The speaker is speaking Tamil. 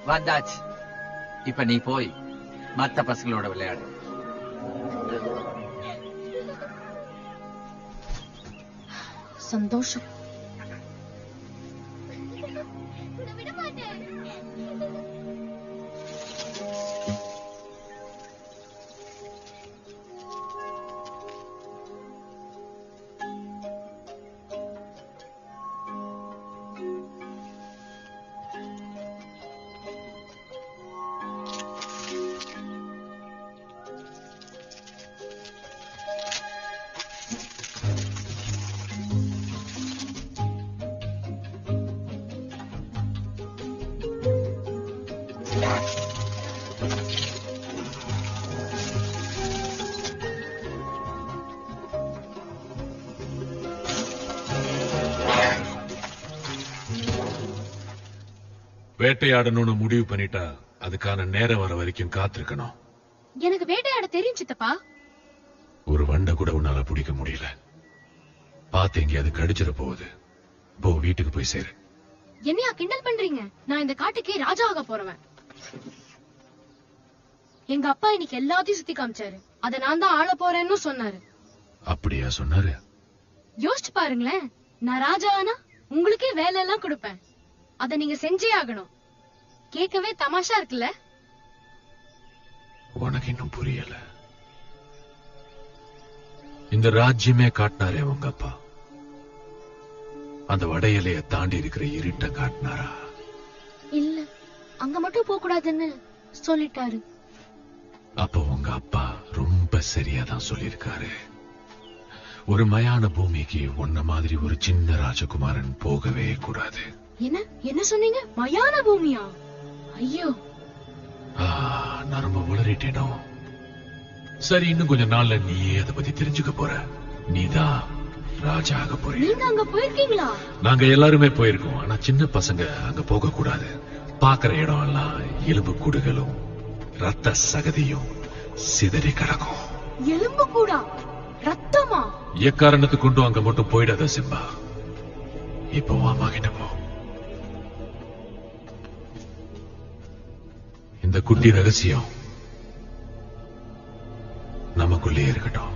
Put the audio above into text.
வந்தாச்சு. இப்ப நீ போய் மத்த பசங்களோட விளையாடு. சந்தோஷம். வேட்டையாடணும்னு முடிவு பண்ணிட்டா அதுக்கான நேரம் வர வரைக்கும் காத்திருக்கணும். எனக்கு வேட்டையாட தெரியும் சித்தப்பா. ஒரு வண்டை கூட உன்னால பிடிக்க முடியல. பாத்து எங்கேயாவது கடிச்சிட போகுது. போ, வீட்டுக்கு போய் சேரு. என்னையா கிண்டல் பண்றீங்க? நான் இந்த காட்டுக்கே ராஜா ஆக போறவன். எங்க அப்பா இன்னைக்கு எல்லாத்தையும் சுத்தி காமிச்சாரு. அத நான் தான் ஆள போறேன்னு சொன்னாரு. அப்படியா சொன்னாரு? யோசிச்சு பாருங்களேன், நான் ராஜா ஆனா உங்களுக்கே வேலை எல்லாம் கொடுப்பேன். அத நீங்க செஞ்சே ஆகணும். கேட்கவே தமாஷா இருக்குல்ல? உனக்கு இன்னும் புரியல. இந்த ராஜ்யமே காட்டினாரே உங்க அப்பா. அந்த வடையிலைய தாண்டி இருக்கிற இருட்ட காட்டினாரா? இல்ல, அங்க மட்டும் போக கூடாதுன்னு சொல்லிட்டாரு. அப்ப உங்க அப்பா ரொம்ப சரியாதான் சொல்லிருக்காரு. ஒரு மயான பூமிக்கு உன்ன மாதிரி ஒரு சின்ன ராஜகுமாரன் போகவே கூடாது. என்ன என்ன சொன்னீங்க? மயான பூமியா? ஐயோ, நான் ரொம்ப உளறிட்டேனோ. சரி, இன்னும் கொஞ்ச நாள்ல நீயே அதை பத்தி தெரிஞ்சுக்க போற. நீதான் ராஜா ஆக போற. நீங்க அங்க போயிருக்கீங்களா? நாங்க எல்லாருமே போயிருக்கோம். ஆனா சின்ன பசங்க அங்க போக கூடாது. பாக்குற இடம் எல்லாம் எலும்பு கூடுகளும் ரத்த சகதியும் சிதறி கிடக்கும். எலும்பு கூடா? ரத்தமா? எக்காரணத்துக்கு கொண்டு அங்க மட்டும் போயிடாத சிம்பா. இப்போ அம்மா கிட்ட போ. இந்த குட்டி ரகசியம் நமக்குள்ளே இருக்கட்டும்.